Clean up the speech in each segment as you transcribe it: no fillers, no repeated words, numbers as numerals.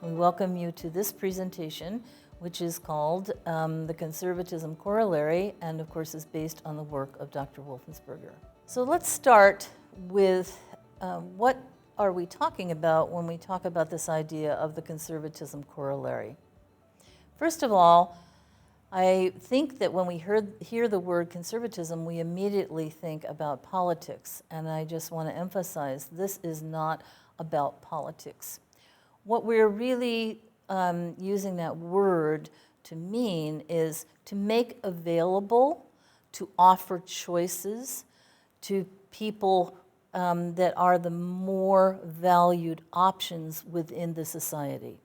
We welcome you to this presentation, which is called the Conservatism Corollary, and of course is based on the work of Dr. Wolfensberger. So let's start with what are we talking about when we talk about this idea of the conservatism corollary. First of all, I think that when we hear the word conservatism, we immediately think about politics, and I just want to emphasize this is not about politics. What we're really using that word to mean is to make available, to offer choices to people that are the more valued options within the society.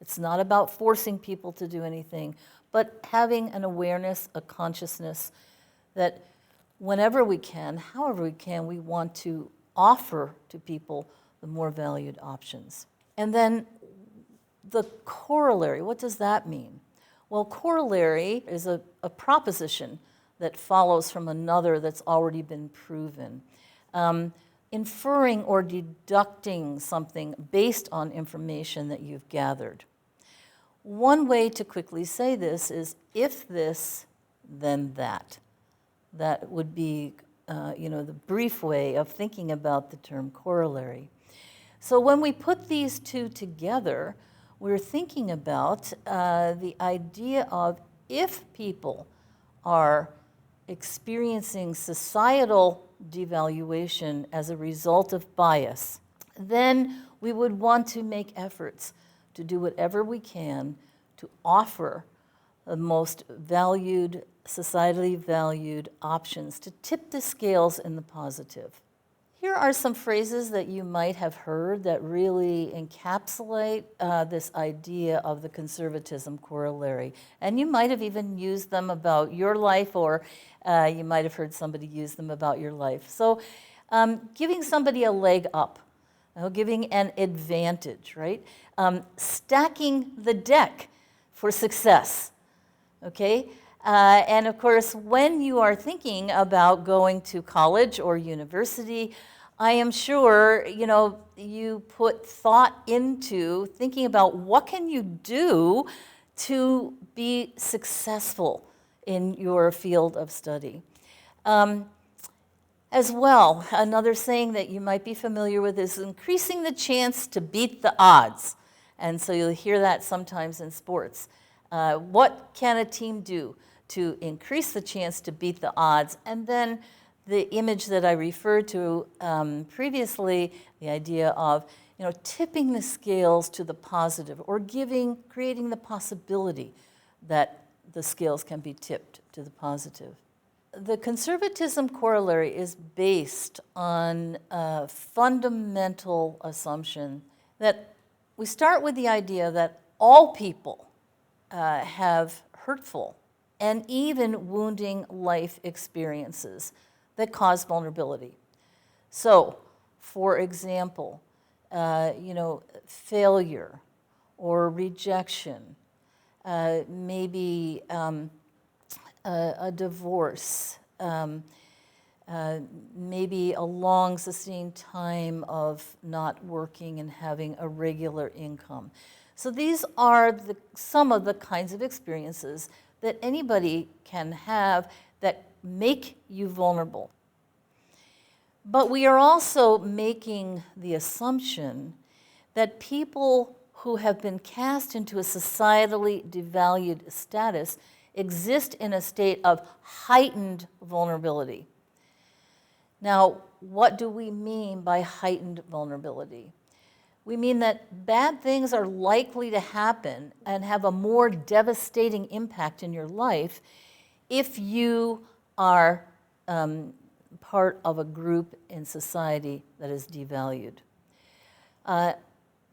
It's not about forcing people to do anything, but having an awareness, a consciousness that whenever we can, however we can, we want to offer to people the more valued options. And then the corollary, what does that mean? Well, corollary is a proposition that follows from another that's already been proven. Inferring or deducting something based on information that you've gathered. One way to quickly say this is, if this, then that. That would be, the brief way of thinking about the term corollary. So when we put these two together, we're thinking about the idea of, if people are experiencing societal devaluation as a result of bias, then we would want to make efforts to do whatever we can to offer the most valued, societally valued options, to tip the scales in the positive. Here are some phrases that you might have heard that really encapsulate this idea of the conservatism corollary. And you might have even used them about your life, or you might have heard somebody use them about your life. So giving somebody a leg up, giving an advantage, right? Stacking the deck for success, okay? And of course, when you are thinking about going to college or university, I am sure, you put thought into thinking about what can you do to be successful in your field of study. As well, another saying that you might be familiar with is increasing the chance to beat the odds. And so you'll hear that sometimes in sports. What can a team do to increase the chance to beat the odds? And then the image that I referred to previously, the idea of tipping the scales to the positive, or creating the possibility that the scales can be tipped to the positive. The conservatism corollary is based on a fundamental assumption that we start with the idea that all people have hurtful and even wounding life experiences that cause vulnerability. So, for example, failure or rejection, maybe a divorce, maybe a long sustained time of not working and having a regular income. So these are some of the kinds of experiences that anybody can have that make you vulnerable. But we are also making the assumption that people who have been cast into a societally devalued status exist in a state of heightened vulnerability. Now, what do we mean by heightened vulnerability? We mean that bad things are likely to happen and have a more devastating impact in your life if you are part of a group in society that is devalued.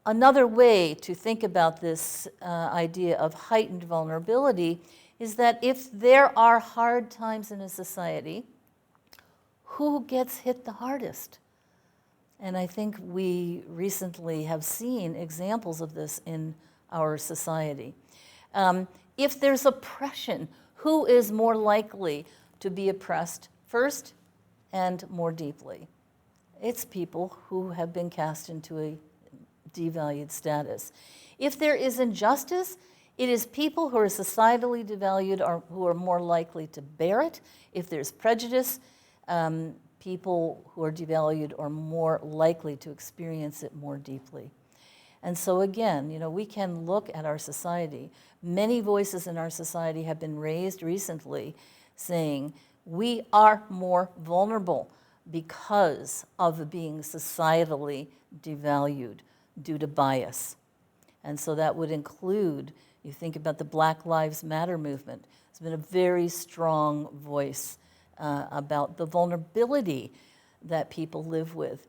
Another way to think about this idea of heightened vulnerability is that if there are hard times in a society, who gets hit the hardest? And I think we recently have seen examples of this in our society. If there's oppression, who is more likely to be oppressed first and more deeply? It's people who have been cast into a devalued status. If there is injustice, it is people who are societally devalued who are more likely to bear it. If there's prejudice, people who are devalued are more likely to experience it more deeply. And so again, we can look at our society. Many voices in our society have been raised recently saying we are more vulnerable because of being societally devalued due to bias. And so that would include, you think about the Black Lives Matter movement. There's been a very strong voice about the vulnerability that people live with.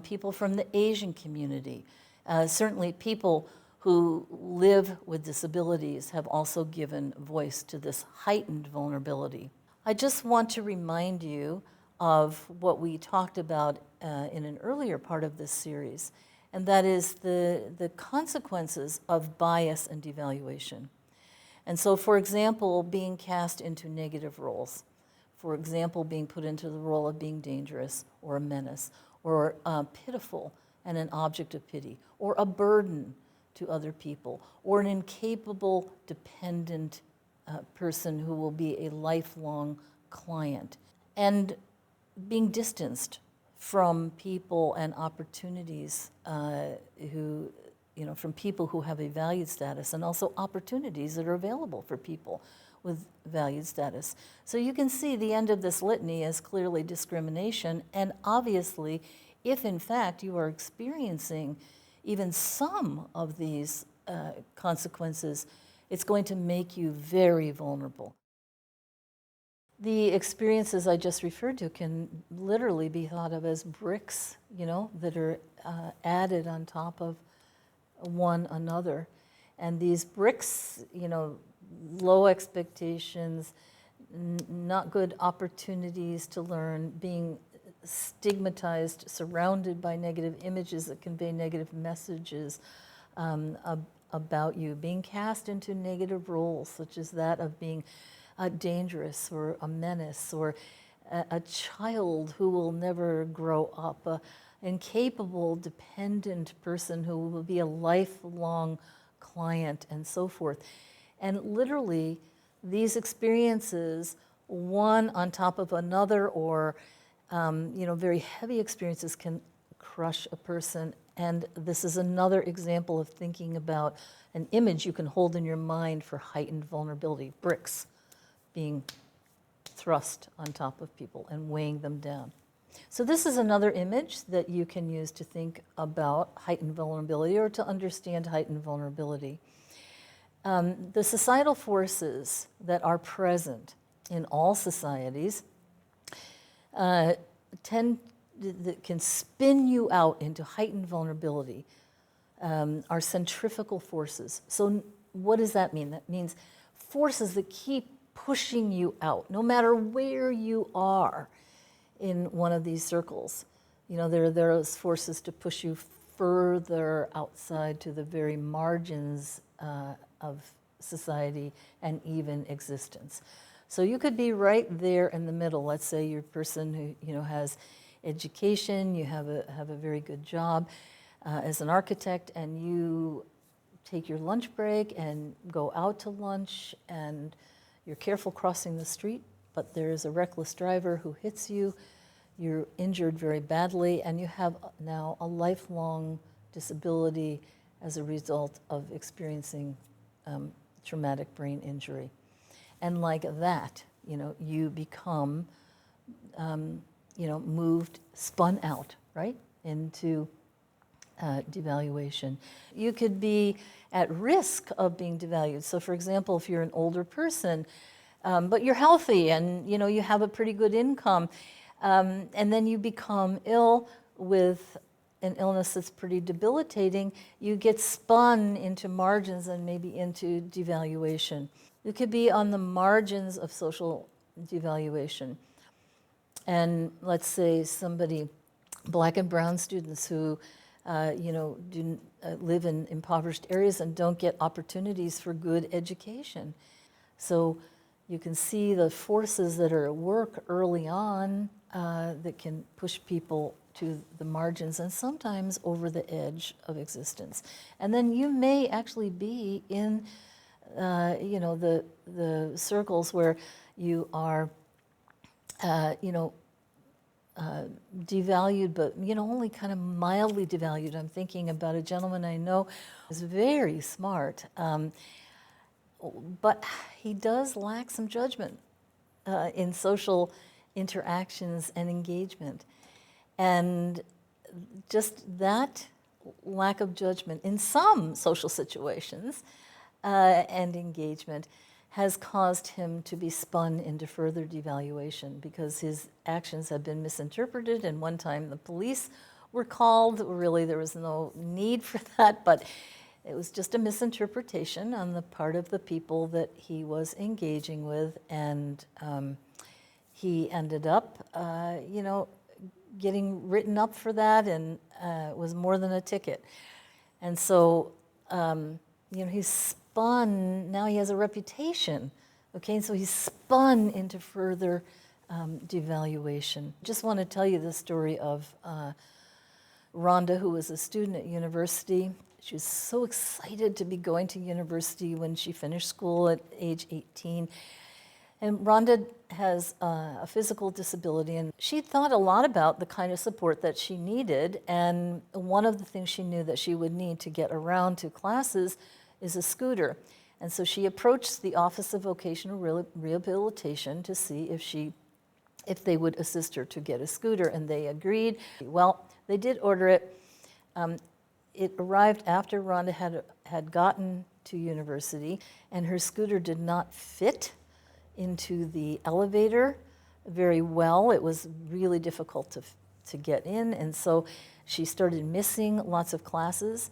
People from the Asian community, certainly people who live with disabilities have also given voice to this heightened vulnerability. I just want to remind you of what we talked about in an earlier part of this series, and that is the consequences of bias and devaluation. And so, for example, being cast into negative roles. For example, being put into the role of being dangerous or a menace or pitiful and an object of pity, or a burden to other people, or an incapable, dependent person who will be a lifelong client. And being distanced from people and opportunities from people who have a valued status, and also opportunities that are available for people with valued status. So you can see the end of this litany is clearly discrimination, and obviously, if in fact you are experiencing even some of these consequences, it's going to make you very vulnerable. The experiences I just referred to can literally be thought of as bricks, that are added on top of one another. And these bricks, low expectations, not good opportunities to learn, being stigmatized, surrounded by negative images that convey negative messages about you, being cast into negative roles, such as that of being dangerous or a menace, or a child who will never grow up, an incapable, dependent person who will be a lifelong client, and so forth. And literally, these experiences, one on top of another, or very heavy experiences, can crush a person. And this is another example of thinking about an image you can hold in your mind for heightened vulnerability: bricks being thrust on top of people and weighing them down. So this is another image that you can use to think about heightened vulnerability, or to understand heightened vulnerability. The societal forces that are present in all societies that can spin you out into heightened vulnerability are centrifugal forces. So what does that mean? That means forces that keep pushing you out, no matter where you are in one of these circles. There are those forces to push you further outside to the very margins of society and even existence. So you could be right there in the middle. Let's say you're a person who has education, you have a very good job as an architect, and you take your lunch break and go out to lunch, and you're careful crossing the street, but there's a reckless driver who hits you. You're injured very badly, and you have now a lifelong disability as a result of experiencing traumatic brain injury. And like that, you become, moved, spun out, right, into devaluation. You could be at risk of being devalued. So for example, if you're an older person, but you're healthy and you have a pretty good income, and then you become ill with an illness that's pretty debilitating, you get spun into margins and maybe into devaluation. You could be on the margins of social devaluation. And let's say somebody, Black and brown students who live in impoverished areas and don't get opportunities for good education. So you can see the forces that are at work early on that that can push people to the margins and sometimes over the edge of existence. And then you may actually be in, the circles where you are, devalued, but only kind of mildly devalued. I'm thinking about a gentleman I know who's very smart, but he does lack some judgment in social interactions and engagement. And just that lack of judgment in some social situations and engagement has caused him to be spun into further devaluation because his actions have been misinterpreted. And one time the police were called. Really, there was no need for that, but it was just a misinterpretation on the part of the people that he was engaging with. And he ended up, getting written up for that, and it was more than a ticket. And so, he's spun, now he has a reputation, okay? And so he's spun into further devaluation. Just want to tell you the story of Rhonda, who was a student at university. She was so excited to be going to university when she finished school at age 18. And Rhonda has a physical disability, and she thought a lot about the kind of support that she needed. And one of the things she knew that she would need to get around to classes is a scooter. And so she approached the Office of Vocational Rehabilitation to see if they would assist her to get a scooter, and they agreed. Well, they did order it. It arrived after Rhonda had gotten to university, and her scooter did not fit into the elevator very well. It was really difficult to get in, and so she started missing lots of classes,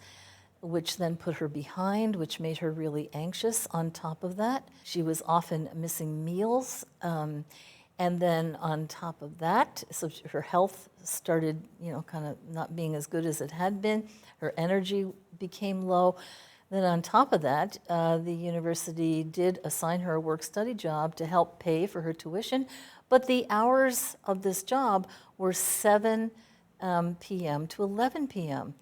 which then put her behind, which made her really anxious. On top of that, she was often missing meals, and then on top of that, so her health started, kind of not being as good as it had been. Her energy became low. Then on top of that, the university did assign her a work-study job to help pay for her tuition, but the hours of this job were 7 p.m. to 11 p.m.,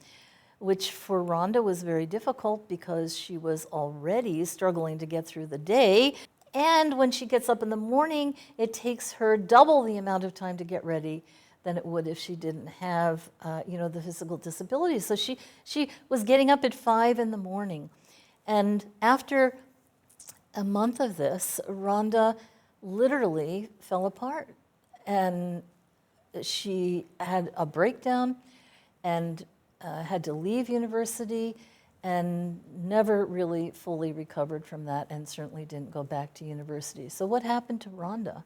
which for Rhonda was very difficult because she was already struggling to get through the day. And when she gets up in the morning, it takes her double the amount of time to get ready than it would if she didn't have, the physical disability. So she was getting up at 5 in the morning. And after a month of this, Rhonda literally fell apart. And she had a breakdown and had to leave university and never really fully recovered from that, and certainly didn't go back to university. So what happened to Rhonda?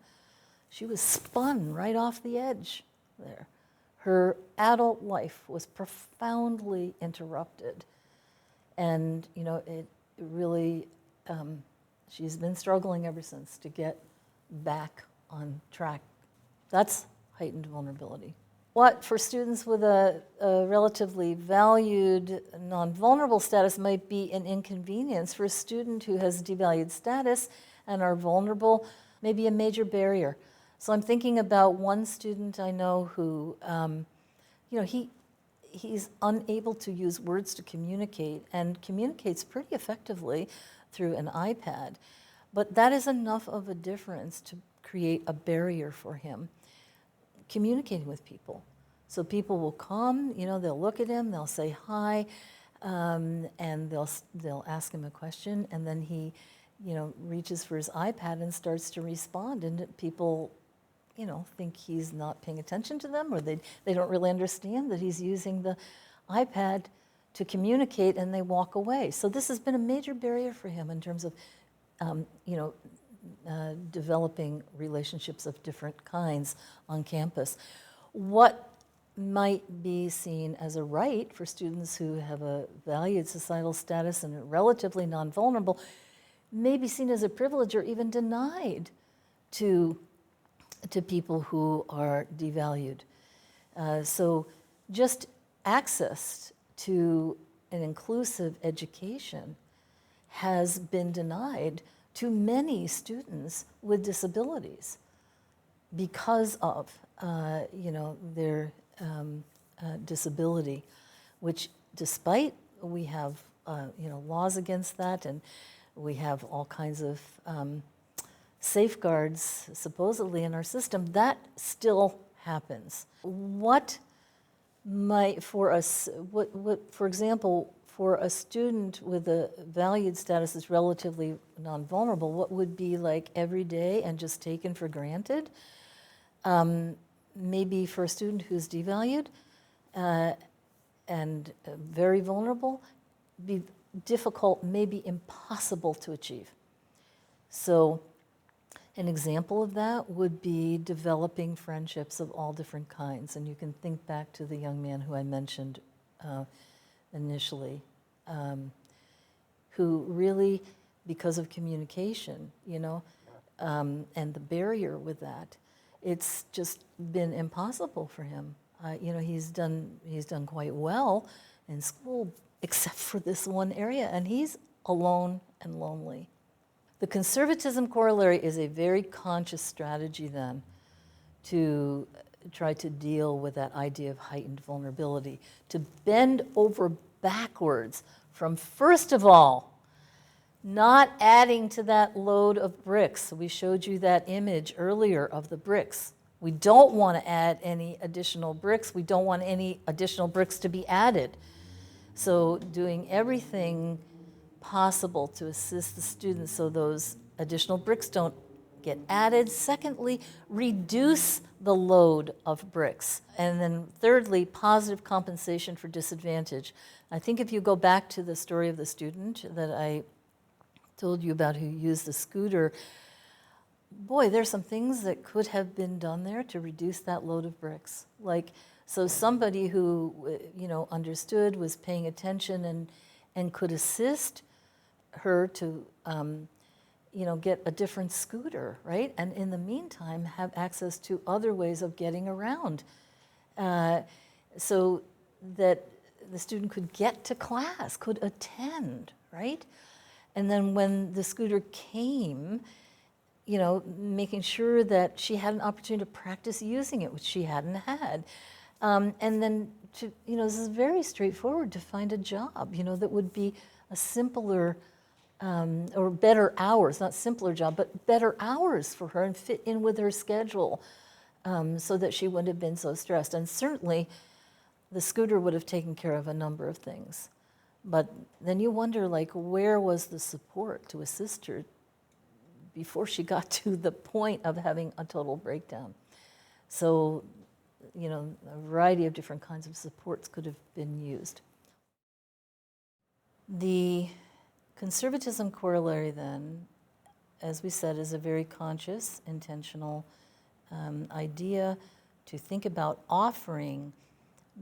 She was spun right off the edge there. Her adult life was profoundly interrupted. And, it really, she's been struggling ever since to get back on track. That's heightened vulnerability. What for students with a relatively valued non-vulnerable status might be an inconvenience, for a student who has devalued status and are vulnerable may be a major barrier. So I'm thinking about one student I know who, he's unable to use words to communicate, and communicates pretty effectively through an iPad. But that is enough of a difference to create a barrier for him communicating with people. So people will come, they'll look at him, they'll say hi, and they'll ask him a question, and then he, reaches for his iPad and starts to respond, and people, think he's not paying attention to them, or they don't really understand that he's using the iPad to communicate, and they walk away. So this has been a major barrier for him in terms of, developing relationships of different kinds on campus. What might be seen as a right for students who have a valued societal status and are relatively non-vulnerable may be seen as a privilege or even denied to people who are devalued. So just access to an inclusive education has been denied to many students with disabilities because of their disability, which despite we have laws against that, and we have all kinds of safeguards supposedly in our system, that still happens. What might, for us, for example, for a student with a valued status that's relatively non-vulnerable, what would be like every day and just taken for granted? Maybe for a student who's devalued and very vulnerable, be difficult, maybe impossible to achieve. So an example of that would be developing friendships of all different kinds. And you can think back to the young man who I mentioned initially, who really, because of communication, and the barrier with that, it's just been impossible for him. He's done quite well in school, except for this one area, and he's alone and lonely. The conservatism corollary is a very conscious strategy then to try to deal with that idea of heightened vulnerability, to bend over backwards from, first of all, not adding to that load of bricks. We showed you that image earlier of the bricks. We don't want to add any additional bricks. We don't want any additional bricks to be added. So doing everything possible to assist the students so those additional bricks don't get added. Secondly, reduce the load of bricks. And then thirdly, positive compensation for disadvantage. I think if you go back to the story of the student that I told you about who used the scooter, boy, there's some things that could have been done there to reduce that load of bricks. So somebody who, understood, was paying attention and could assist her to, get a different scooter, right? And in the meantime, have access to other ways of getting around, so that the student could get to class, could attend, right? And then when the scooter came, making sure that she had an opportunity to practice using it, which she hadn't had. And then this is very straightforward, to find a job, that would be a simpler or better hours, not simpler job, but better hours for her and fit in with her schedule, so that she wouldn't have been so stressed. And certainly the scooter would have taken care of a number of things. But then you wonder, where was the support to assist her before she got to the point of having a total breakdown? So, a variety of different kinds of supports could have been used. The conservatism corollary then, as we said, is a very conscious, intentional idea to think about offering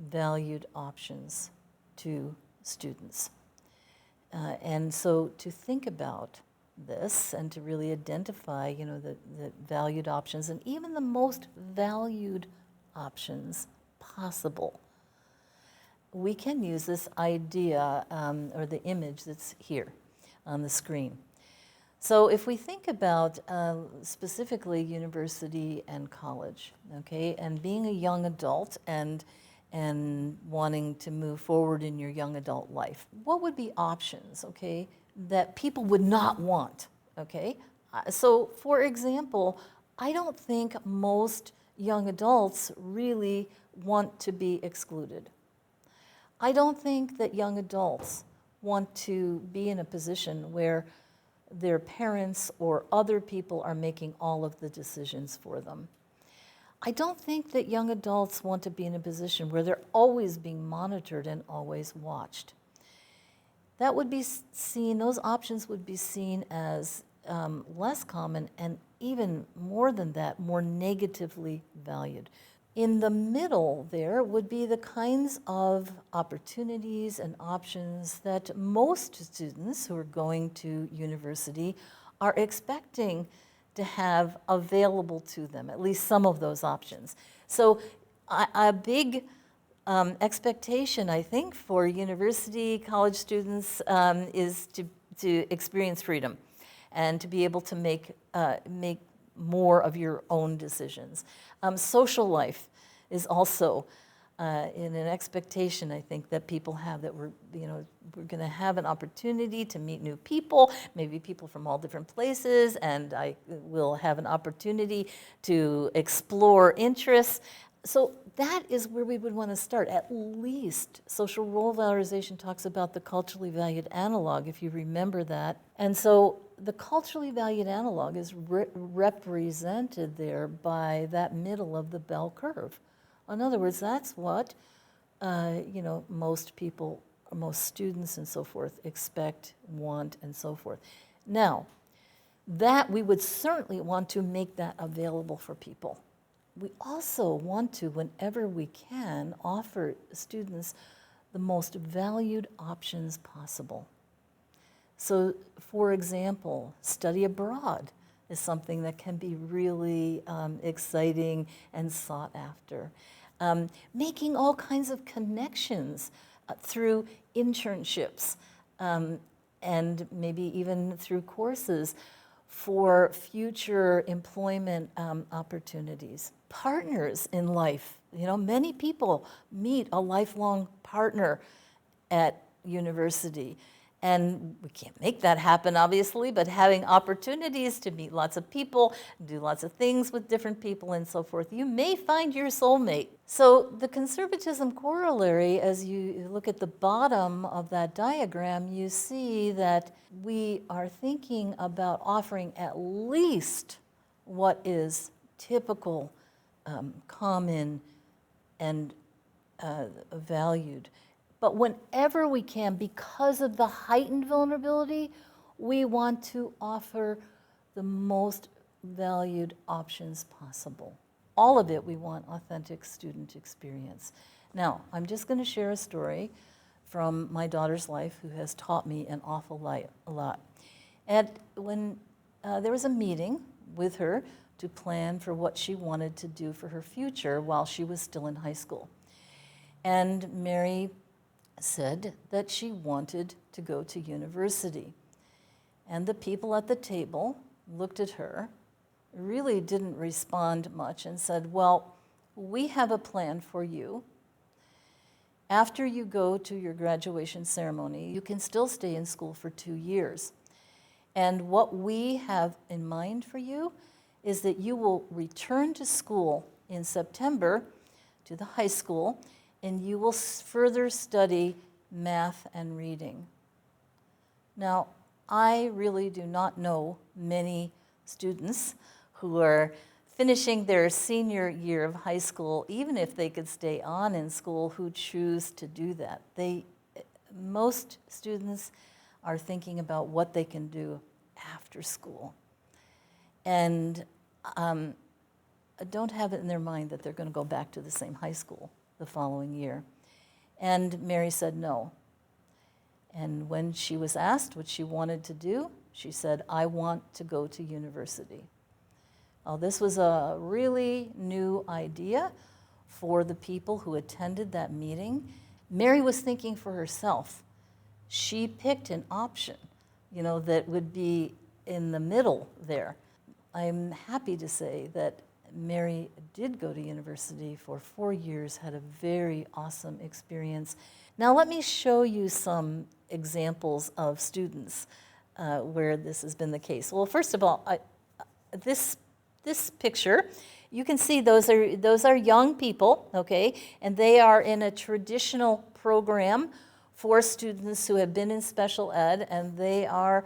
valued options to students. And so to think about this and to really identify, the valued options and even the most valued options possible, we can use this idea or the image that's here on the screen. So if we think about specifically university and college, okay, and being a young adult and wanting to move forward in your young adult life, what would be options, okay, that people would not want, okay? So for example, I don't think most young adults really want to be excluded. I don't think that young adults want to be in a position where their parents or other people are making all of the decisions for them. I don't think that young adults want to be in a position where they're always being monitored and always watched. That would be seen, those options would be seen as less common, and even more than that, more negatively valued. In the middle there would be the kinds of opportunities and options that most students who are going to university are expecting to have available to them, at least some of those options. So a big expectation, I think, for university, college students is to experience freedom and to be able to make more of your own decisions. Social life is also in an expectation, I think, that people have, that we're going to have an opportunity to meet new people, maybe people from all different places, and I will have an opportunity to explore interests. So that is where we would want to start. At least social role valorization talks about the culturally valued analog, if you remember that. And so the culturally valued analog is represented there by that middle of the bell curve. In other words, that's what most people, most students and so forth expect, want, and so forth. Now, that we would certainly want to make that available for people. We also want to, whenever we can, offer students the most valued options possible. So, for example, study abroad is something that can be really exciting and sought after. Making all kinds of connections through internships and maybe even through courses for future employment opportunities. Partners in life. Many people meet a lifelong partner at university. And we can't make that happen, obviously, but having opportunities to meet lots of people, do lots of things with different people and so forth, you may find your soulmate. So the conservatism corollary, as you look at the bottom of that diagram, you see that we are thinking about offering at least what is typical, common, and valued. But whenever we can, because of the heightened vulnerability, we want to offer the most valued options possible. All of it, we want authentic student experience. Now, I'm just going to share a story from my daughter's life who has taught me an awful lot. And when there was a meeting with her to plan for what she wanted to do for her future while she was still in high school. And Mary said that she wanted to go to university. And the people at the table looked at her, really didn't respond much, and said, well, we have a plan for you. After you go to your graduation ceremony, you can still stay in school for 2 years. And what we have in mind for you is that you will return to school in September, to the high school, and you will further study math and reading. Now, I really do not know many students who are finishing their senior year of high school, even if they could stay on in school, who choose to do that. Most students are thinking about what they can do after school. And don't have it in their mind that they're going to go back to the same high school the following year. And Mary said no. And when she was asked what she wanted to do, she said, I want to go to university. Well, this was a really new idea for the people who attended that meeting. Mary was thinking for herself. She picked an option, that would be in the middle there. I'm happy to say that Mary did go to university for 4 years, had a very awesome experience. Now let me show you some examples of students where this has been the case. Well, first of all, this picture, you can see those are young people, okay, and they are in a traditional program for students who have been in special ed, and they are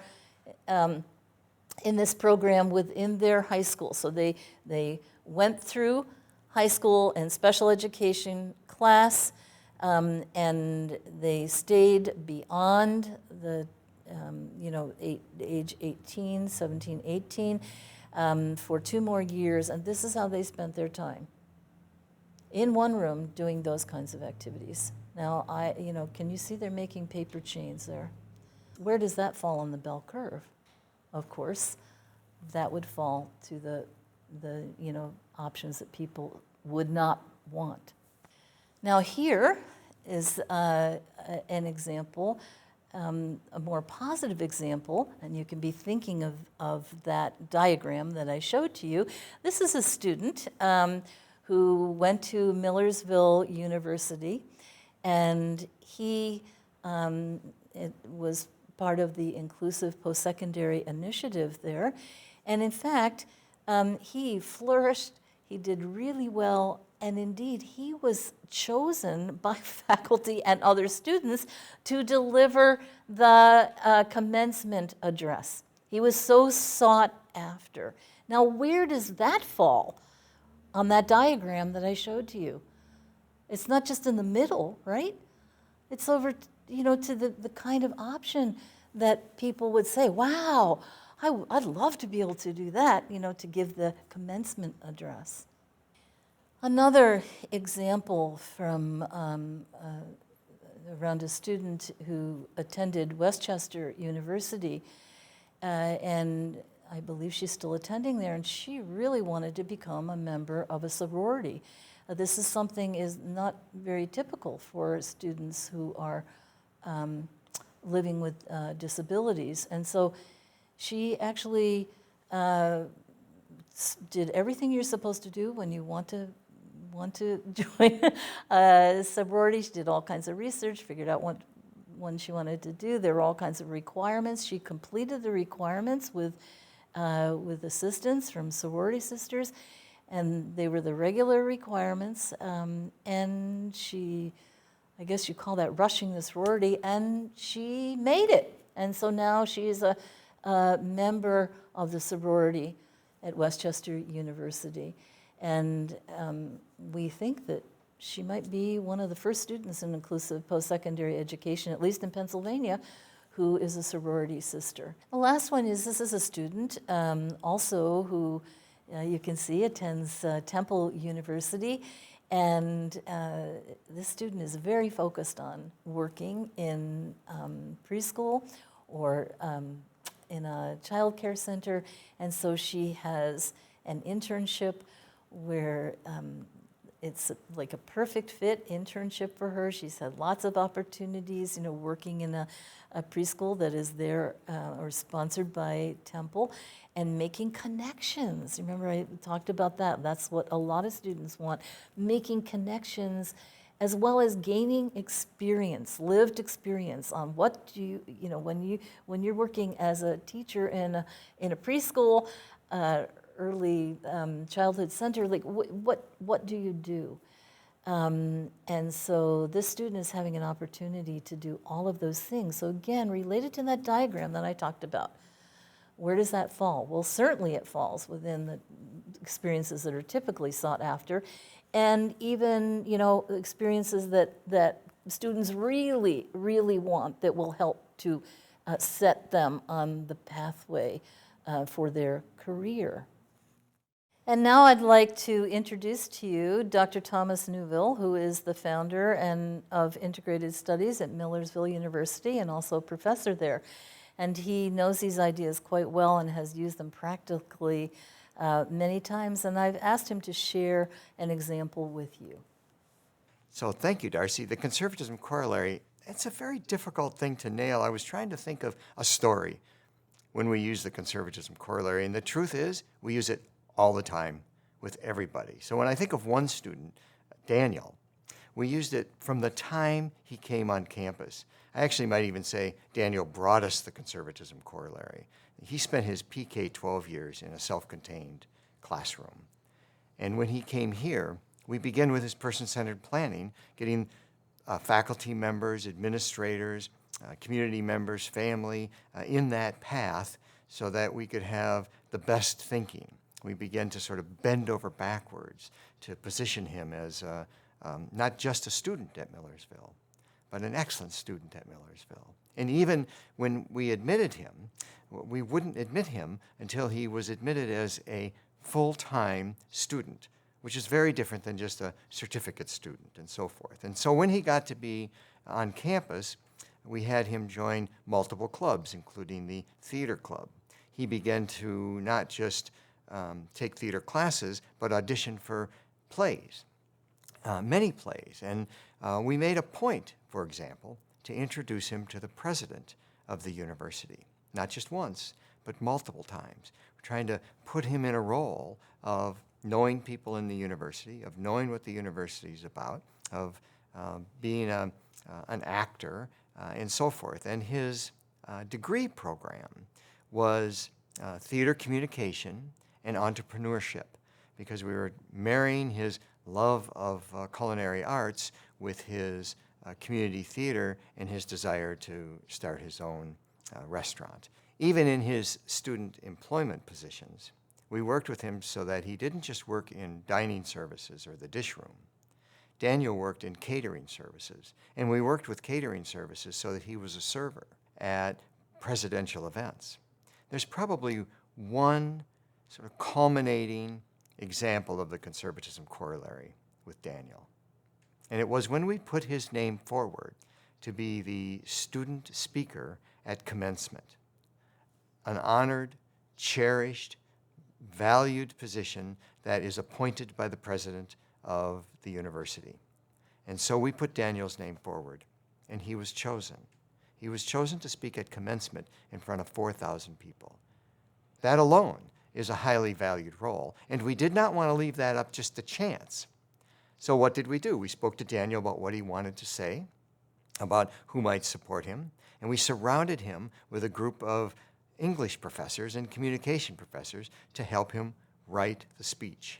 in this program within their high school. So they went through high school and special education class, and they stayed beyond the age 18, 17, 18 for 2 more years, and this is how they spent their time. In one room doing those kinds of activities. Now, can you see they're making paper chains there? Where does that fall on the bell curve? Of course, that would fall to the options that people would not want. Now here is an example a more positive example, and you can be thinking of that diagram that I showed to you. This is a student who went to Millersville University, and he it was part of the inclusive post-secondary initiative there. And in fact, he flourished, he did really well, and indeed, he was chosen by faculty and other students to deliver the commencement address. He was so sought after. Now, where does that fall on that diagram that I showed to you? It's not just in the middle, right? It's over, to the kind of option that people would say, wow, I'd love to be able to do that, to give the commencement address. Another example from around a student who attended Westchester University, and I believe she's still attending there, and she really wanted to become a member of a sorority. This is something is not very typical for students who are living with disabilities, and so she actually did everything you're supposed to do when you want to join a sorority. She did all kinds of research, figured out what one she wanted to do. There were all kinds of requirements. She completed the requirements with assistance from sorority sisters, and they were the regular requirements. And she, I guess you call that rushing the sorority, and she made it. And so now she is a member of the sorority at Westchester University. And we think that she might be one of the first students in inclusive post-secondary education, at least in Pennsylvania, who is a sorority sister. The last one is, this is a student also who you can see attends Temple University. And this student is very focused on working in preschool or in a child care center. And so she has an internship where it's like a perfect fit internship for her. She's had lots of opportunities, working in a preschool that is there or sponsored by Temple, and making connections. Remember, I talked about that. That's what a lot of students want, making connections as well as gaining experience, lived experience on what do when you're working as a teacher in a preschool, early childhood center, like what do you do? And so this student is having an opportunity to do all of those things. So again, related to that diagram that I talked about, where does that fall? Well, certainly it falls within the experiences that are typically sought after, and even experiences that students really, really want, that will help to set them on the pathway for their career. And now I'd like to introduce to you Dr. Thomas Newville, who is the founder of Integrated Studies at Millersville University and also a professor there. And he knows these ideas quite well and has used them practically many times. And I've asked him to share an example with you. So thank you, Darcy. The conservatism corollary, it's a very difficult thing to nail. I was trying to think of a story when we use the conservatism corollary. And the truth is, we use it all the time with everybody. So when I think of one student, Daniel, we used it from the time he came on campus. I actually might even say Daniel brought us the conservatism corollary. He spent his PK-12 years in a self-contained classroom. And when he came here, we began with his person-centered planning, getting faculty members, administrators, community members, family in that path so that we could have the best thinking. We began to sort of bend over backwards to position him as not just a student at Millersville, but an excellent student at Millersville. And even when we admitted him, we wouldn't admit him until he was admitted as a full-time student, which is very different than just a certificate student and so forth. And so when he got to be on campus, we had him join multiple clubs, including the theater club. He began to not just take theater classes, but audition for plays, many plays. And we made a point, for example, to introduce him to the president of the university, not just once, but multiple times. We're trying to put him in a role of knowing people in the university, of knowing what the university is about, of being an actor, and so forth. And his degree program was theater communication and entrepreneurship, because we were marrying his love of culinary arts with his community theater and his desire to start his own restaurant. Even in his student employment positions, we worked with him so that he didn't just work in dining services or the dish room. Daniel worked in catering services, and we worked with catering services so that he was a server at presidential events. There's probably one sort of culminating example of the conservatism corollary with Daniel. And it was when we put his name forward to be the student speaker at commencement, an honored, cherished, valued position that is appointed by the president of the university. And so we put Daniel's name forward, and he was chosen. He was chosen to speak at commencement in front of 4,000 people. That alone is a highly valued role, and we did not want to leave that up just to chance. So what did we do? We spoke to Daniel about what he wanted to say, about who might support him, and we surrounded him with a group of English professors and communication professors to help him write the speech.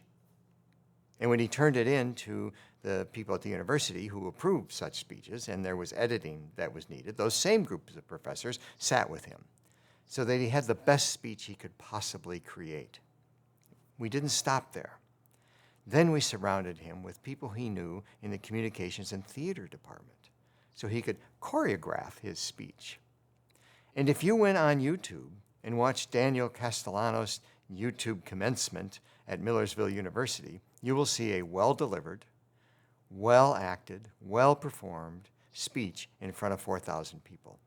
And when he turned it in to the people at the university who approved such speeches, and there was editing that was needed, those same groups of professors sat with him so that he had the best speech he could possibly create. We didn't stop there. Then we surrounded him with people he knew in the communications and theater department so he could choreograph his speech. And if you went on YouTube and watched Daniel Castellanos' YouTube commencement at Millersville University, you will see a well-delivered, well-acted, well-performed speech in front of 4,000 people.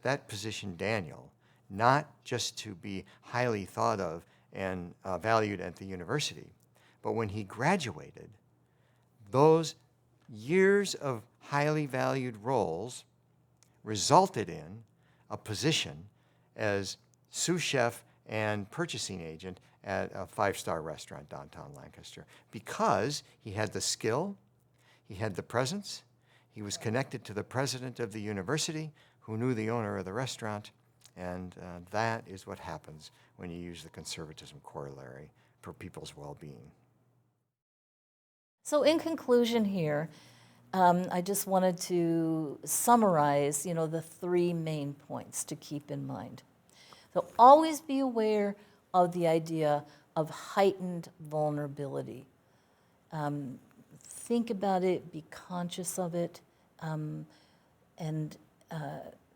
That positioned Daniel not just to be highly thought of and valued at the university, but when he graduated, those years of highly valued roles resulted in a position as sous chef and purchasing agent at a 5-star restaurant downtown Lancaster, because he had the skill, he had the presence, he was connected to the president of the university who knew the owner of the restaurant, and that is what happens when you use the conservatism corollary for people's well-being. So in conclusion here, I just wanted to summarize, the 3 main points to keep in mind. So always be aware of the idea of heightened vulnerability. Think about it, be conscious of it, and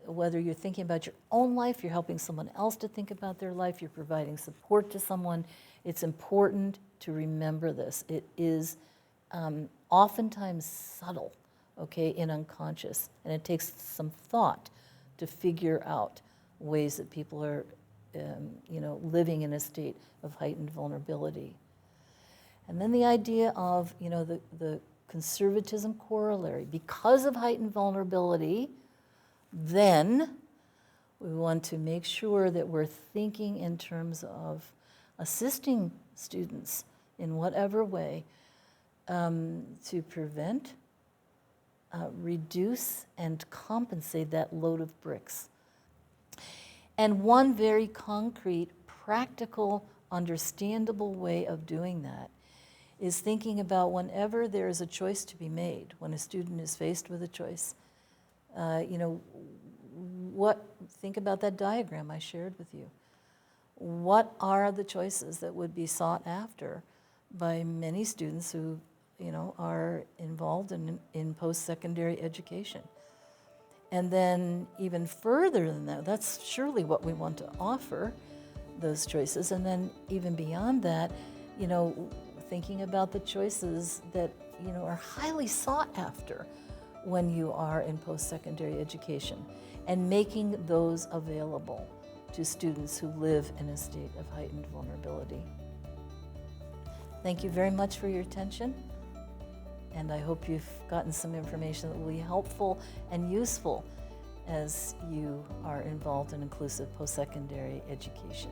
whether you're thinking about your own life, you're helping someone else to think about their life, you're providing support to someone, it's important to remember this. It is oftentimes subtle, and unconscious, and it takes some thought to figure out ways that people are, living in a state of heightened vulnerability. And then the idea of, the conservatism corollary. Because of heightened vulnerability, then we want to make sure that we're thinking in terms of assisting students in whatever way to prevent, reduce, and compensate that load of bricks. And one very concrete, practical, understandable way of doing that is thinking about whenever there is a choice to be made, when a student is faced with a choice, think about that diagram I shared with you. What are the choices that would be sought after by many students who, are involved in post-secondary education? And then even further than that, that's surely what we want to offer, those choices. And then even beyond that, thinking about the choices that, are highly sought after when you are in post-secondary education, and making those available to students who live in a state of heightened vulnerability. Thank you very much for your attention, and I hope you've gotten some information that will be helpful and useful as you are involved in inclusive post-secondary education.